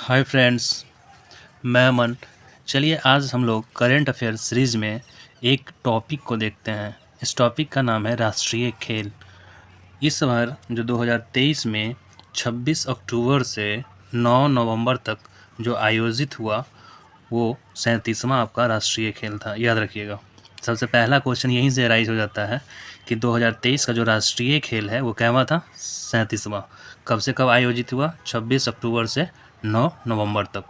Hi friends, मैं अमन। चलिए आज हम लोग करंट अफेयर सीरीज में एक टॉपिक को देखते हैं। इस टॉपिक का नाम है राष्ट्रीय खेल। इस बार जो 2023 में 26 अक्टूबर से 9 नवंबर तक जो आयोजित हुआ वो 37वां आपका राष्ट्रीय खेल था। याद रखिएगा, सबसे पहला क्वेश्चन यहीं से राइज हो जाता है कि 2023 का जो राष्ट्रीय खेल है वो क्या था? 37वां। कब से कब आयोजित हुआ? 26 अक्टूबर से 9 नवंबर तक।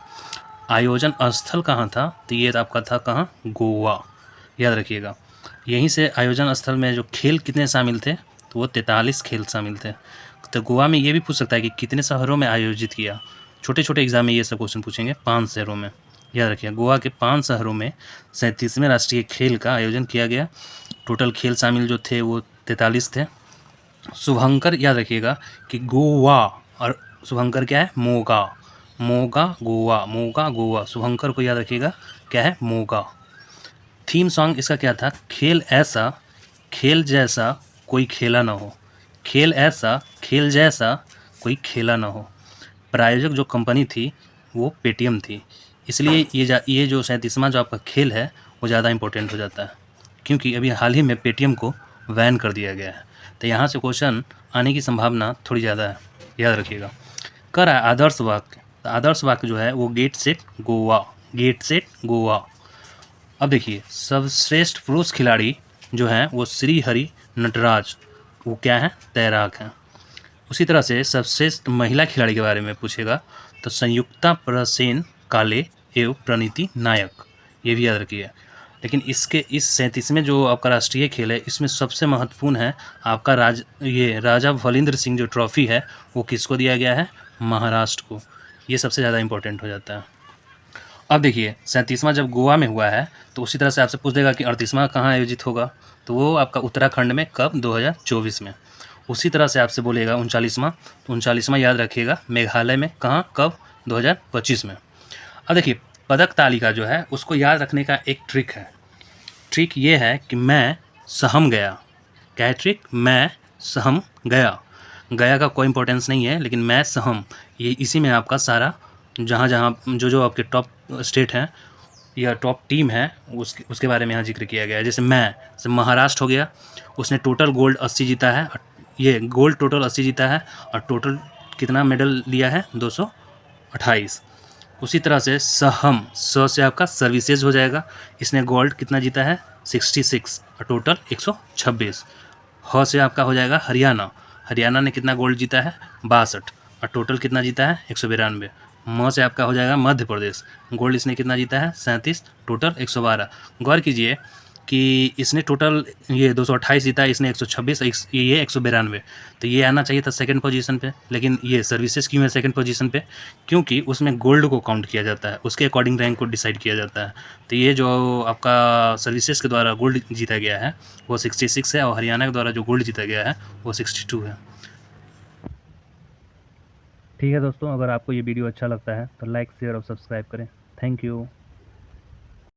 आयोजन स्थल कहाँ था? तो ये आपका था कहाँ? गोवा। याद रखिएगा, यहीं से आयोजन स्थल में जो खेल कितने शामिल थे तो वो 43 खेल शामिल थे। तो गोवा में ये भी पूछ सकता है कि कितने शहरों में आयोजित किया। छोटे छोटे एग्जाम में ये सब क्वेश्चन पूछेंगे। 5 शहरों में। याद रखिए, गोवा के 5 शहरों में 37वें राष्ट्रीय खेल का आयोजन किया गया। टोटल खेल शामिल जो थे वो 43 थे। शुभंकर याद रखिएगा कि गोवा और शुभंकर क्या है? मोगा। मोगा गोवा, मोगा गोवा। शुभंकर को याद रखिएगा क्या है? मोगा। थीम सॉन्ग इसका क्या था? खेल ऐसा खेल जैसा कोई खेला ना हो। खेल ऐसा खेल जैसा कोई खेला ना हो। प्रायोजक जो कंपनी थी वो पेटीएम थी। इसलिए ये जो 37वां जो आपका खेल है वो ज़्यादा इंपॉर्टेंट हो जाता है, क्योंकि अभी हाल ही में पेटीएम को बैन कर दिया गया है। तो यहाँ से क्वेश्चन आने की संभावना थोड़ी ज़्यादा है। याद रखिएगा। कर है आदर्श वाक्य। तो आदर्श वाक्य जो है वो get set Goa. Get set Goa. अब देखिए, सर्वश्रेष्ठ पुरुष खिलाड़ी जो हैं वो श्री हरि नटराज, वो क्या है? तैराक हैं। उसी तरह से सर्वश्रेष्ठ महिला खिलाड़ी के बारे में पूछेगा तो संयुक्ता प्रसेन काले एवं प्रणीति नायक, ये भी याद रखिए। लेकिन इसके इस 37वें जो आपका राष्ट्रीय खेल है इसमें सबसे महत्वपूर्ण है आपका राजा भलिंद्र सिंह जो ट्रॉफी है वो किसको दिया गया है? महाराष्ट्र को। ये सबसे ज़्यादा इंपॉर्टेंट हो जाता है। अब देखिए, 37वां जब गोवा में हुआ है तो उसी तरह से आपसे पूछ देगा कि 38वां कहाँ आयोजित होगा? तो वो आपका उत्तराखंड में। कब? 2024 में। उसी तरह से आपसे बोलेगा 39वां, तो 39वां याद रखिएगा मेघालय में। कहाँ? कब? 2025 में। अब देखिए, पदक तालिका जो है उसको याद रखने का एक ट्रिक है। ट्रिक ये है कि मैं सहम गया। क्या है ट्रिक? मैं सहम गया। गया का कोई इंपॉर्टेंस नहीं है, लेकिन मैं सहम, ये इसी में आपका सारा जहाँ जहाँ जो आपके टॉप स्टेट हैं या टॉप टीम है उसके बारे में यहाँ जिक्र किया गया है। जैसे महाराष्ट्र हो गया, उसने टोटल गोल्ड 80 जीता है। ये गोल्ड टोटल 80 जीता है और टोटल कितना मेडल लिया है? 228। उसी तरह से सहम, स से आपका सर्विसेज हो जाएगा। इसने गोल्ड कितना जीता है? 66 और टोटल 126। ह से आपका हो जाएगा हरियाणा। हरियाणा ने कितना गोल्ड जीता है? 62 और टोटल कितना जीता है? 192। म से आपका हो जाएगा मध्य प्रदेश। गोल्ड इसने कितना जीता है? 37, टोटल 112। गौर कीजिए कि इसने टोटल ये 228 जीता है, इसने 126, ये 192। तो ये आना चाहिए था सेकंड पोजीशन पे, लेकिन ये सर्विसेज क्यों है सेकंड पोजीशन पे? क्योंकि उसमें गोल्ड को काउंट किया जाता है, उसके अकॉर्डिंग रैंक को डिसाइड किया जाता है। तो ये जो आपका सर्विसेज के द्वारा गोल्ड जीता गया है वो 66 है और हरियाणा के द्वारा जो गोल्ड जीता गया है वो 62 है। ठीक है दोस्तों, अगर आपको ये वीडियो अच्छा लगता है तो लाइक, शेयर और सब्सक्राइब करें। Thank you.